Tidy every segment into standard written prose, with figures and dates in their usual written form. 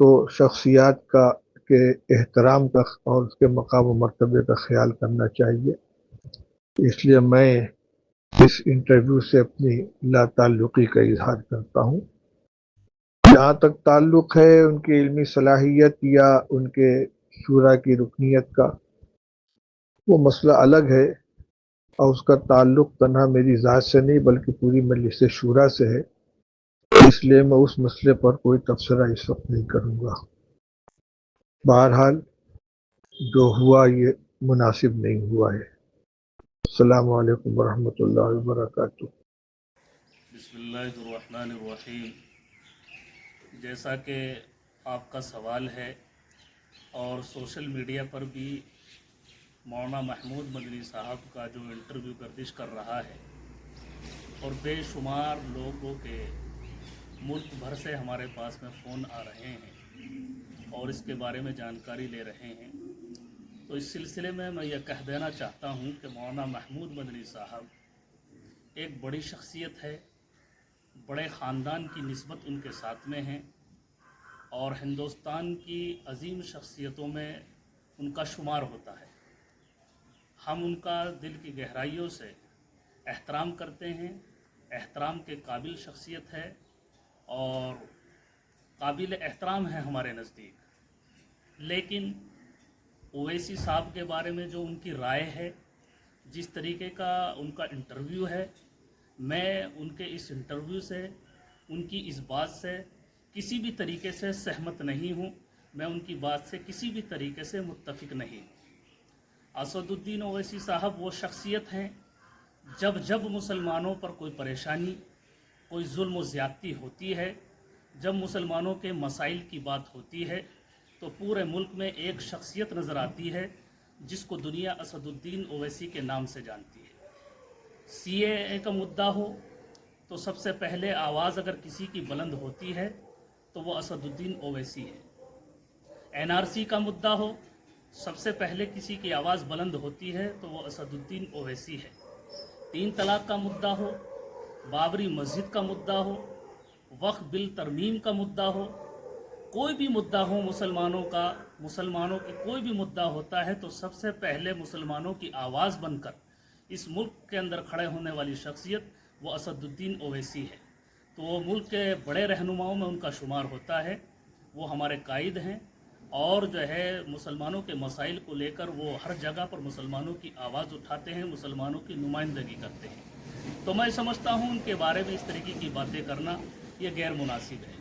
تو شخصیات کا کے احترام کا اور اس کے مقام و مرتبے کا خیال کرنا چاہیے. اس لیے میں اس انٹرویو سے اپنی لا تعلقی کا اظہار کرتا ہوں. جہاں تک تعلق ہے ان کی علمی صلاحیت یا ان کے شورا کی رکنیت کا، وہ مسئلہ الگ ہے، اور اس کا تعلق تنہا میری ذات سے نہیں بلکہ پوری مجلس شورا سے ہے. اس لیے میں اس مسئلے پر کوئی تبصرہ اس وقت نہیں کروں گا. بہرحال جو ہوا یہ مناسب نہیں ہوا ہے. السلام علیکم ورحمۃ اللہ وبرکاتہ. بسم اللہ الرحمن الرحیم. جیسا کہ آپ کا سوال ہے اور سوشل میڈیا پر بھی مولانا محمود مدنی صاحب کا جو انٹرویو گردش کر رہا ہے اور بے شمار لوگوں کے ملک بھر سے ہمارے پاس میں فون آ رہے ہیں اور اس کے بارے میں جانکاری لے رہے ہیں، تو اس سلسلے میں یہ کہہ دینا چاہتا ہوں کہ مولانا محمود مدنی صاحب ایک بڑی شخصیت ہے، بڑے خاندان کی نسبت ان کے ساتھ میں ہیں اور ہندوستان کی عظیم شخصیتوں میں ان کا شمار ہوتا ہے. ہم ان کا دل کی گہرائیوں سے احترام کرتے ہیں، احترام کے قابل شخصیت ہے اور قابل احترام ہے ہمارے نزدیک. لیکن اویسی صاحب کے بارے میں جو ان کی رائے ہے، جس طریقے کا ان کا انٹرویو ہے، میں ان کے اس انٹرویو سے، ان کی اس بات سے کسی بھی طریقے سے سہمت نہیں ہوں. میں ان کی بات سے کسی بھی طریقے سے متفق نہیں. اسد الدین اویسی صاحب وہ شخصیت ہیں، جب مسلمانوں پر کوئی پریشانی، کوئی ظلم و زیادتی ہوتی ہے، جب مسلمانوں کے مسائل کی بات ہوتی ہے، تو پورے ملک میں ایک شخصیت نظر آتی ہے جس کو دنیا اسد الدین اویسی کے نام سے جانتی ہے. سی اے اے کا مدعا ہو تو سب سے پہلے آواز اگر کسی کی بلند ہوتی ہے تو وہ اسد الدین اویسی ہے. این آر سی کا مدعا ہو، سب سے پہلے کسی کی آواز بلند ہوتی ہے تو وہ اسد الدین اویسی ہے. 3 طلاق کا مدعا ہو، بابری مسجد کا مدعا ہو، وقف بل ترمیم کا مدعا ہو، کوئی بھی مدعا ہو مسلمانوں کا، مسلمانوں کی کوئی بھی مدعا ہوتا ہے تو سب سے پہلے مسلمانوں کی آواز بن کر اس ملک کے اندر کھڑے ہونے والی شخصیت وہ اسد الدین اویسی ہے. تو وہ ملک کے بڑے رہنماؤں میں ان کا شمار ہوتا ہے. وہ ہمارے قائد ہیں اور جو ہے مسلمانوں کے مسائل کو لے کر وہ ہر جگہ پر مسلمانوں کی آواز اٹھاتے ہیں، مسلمانوں کی نمائندگی کرتے ہیں. تو میں سمجھتا ہوں ان کے بارے میں اس طریقے کی باتیں کرنا یہ غیر مناسب ہے.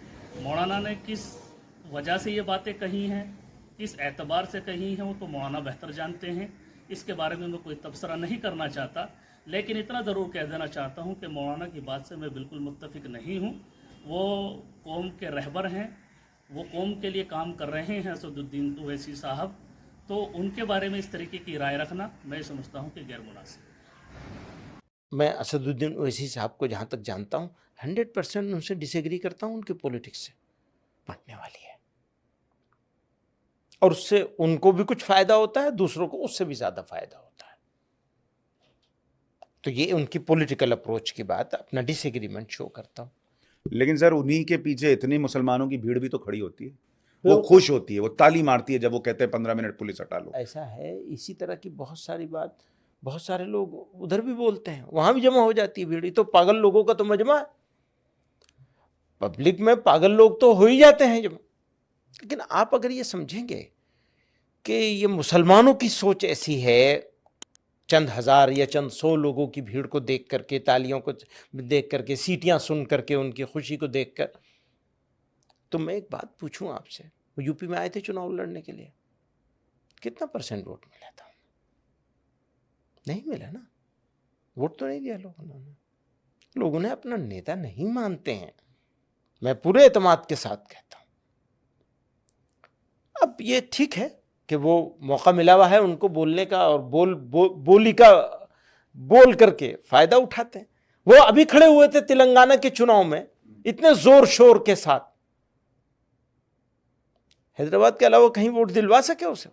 مولانا نے کس وجہ سے یہ باتیں کہی ہیں، کس اعتبار سے کہی ہیں، وہ تو مولانا بہتر جانتے ہیں. اس کے بارے میں کوئی تبصرہ نہیں کرنا چاہتا، لیکن اتنا ضرور کہہ دینا چاہتا ہوں کہ مولانا کی بات سے میں بالکل متفق نہیں ہوں. وہ قوم کے رہبر ہیں، وہ قوم کے لیے کام کر رہے ہیں اسد الدین اویسی صاحب، تو ان کے بارے میں اس طریقے کی رائے رکھنا میں سمجھتا ہوں کہ غیر مناسب. میں اسد الدین اویسی صاحب کو جہاں تک جانتا ہوں 100% ان سے ڈس ایگری کرتا ہوں. ان کی پولیٹکس سے پٹنے والی ہے اور اس سے ان کو بھی کچھ فائدہ ہوتا ہے، دوسروں کو اس سے بھی زیادہ فائدہ ہوتا ہے. تو یہ ان کی پولیٹیکل اپروچ کی بات، اپنا ڈس ایگریمنٹ شو کرتا ہوں. لیکن سر انہی کے پیچھے اتنی مسلمانوں کی بھیڑ بھی تو کھڑی ہوتی ہے، وہ خوش ہوتی ہے، وہ تالی مارتی ہے جب وہ کہتے ہیں 15 منٹ پولیس ہٹا لو. ایسا ہے، اسی طرح کی بہت ساری بات بہت سارے لوگ ادھر بھی بولتے ہیں، وہاں بھی جمع ہو جاتی ہے بھیڑ. تو پاگل لوگوں کا تو مجمع ہے، پبلک میں پاگل لوگ تو ہو ہی جاتے ہیں جمع. لیکن آپ اگر یہ سمجھیں گے کہ یہ مسلمانوں کی سوچ ایسی ہے، چند ہزار یا چند 100 لوگوں کی بھیڑ کو دیکھ کر کے، تالیوں کو دیکھ کر کے، سیٹیاں سن کر کے، ان کی خوشی کو دیکھ کر، تو میں ایک بات پوچھوں آپ سے، وہ یو پی میں آئے تھے چناؤ لڑنے کے لیے، کتنا % ووٹ ملا تھا؟ نہیں ملا نا، ووٹ تو نہیں دیا لوگوں نے اپنا نیتا نہیں مانتے ہیں. میں پورے اعتماد کے ساتھ کہتا ہوں. اب یہ ٹھیک ہے کہ وہ موقع ملا ہوا ہے ان کو بولنے کا، اور بولی کا بول کر کے فائدہ اٹھاتے ہیں. وہ ابھی کھڑے ہوئے تھے تلنگانہ کے چناؤ میں اتنے زور شور کے ساتھ، حیدرآباد کے علاوہ کہیں ووٹ دلوا سکے اسے؟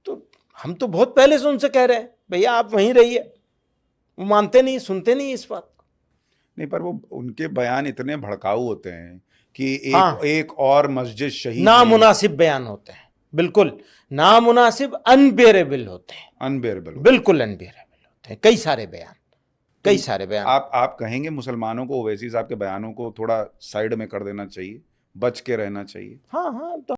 تو ہم تو بہت پہلے سے ان سے کہہ رہے ہیں بھیا آپ وہیں رہیے، وہ مانتے نہیں، سنتے نہیں اس بات کو. نہیں، پر وہ ان کے بیان اتنے بھڑکاؤ ہوتے ہیں کہ ہاں۔ ایک اور مسجد شہید نامناسب بیان ہوتے ہیں، بالکل نامناسب، انبیئریبل ہوتے ہیں، انبیئربل. بالکل انبیئریبل ہوتے ہیں، کئی سارے بیان. آپ کہیں گے مسلمانوں کو اویسی صاحب کے بیانوں کو تھوڑا سائیڈ میں کر دینا چاہیے، بچ کے رہنا چاہیے؟ ہاں تو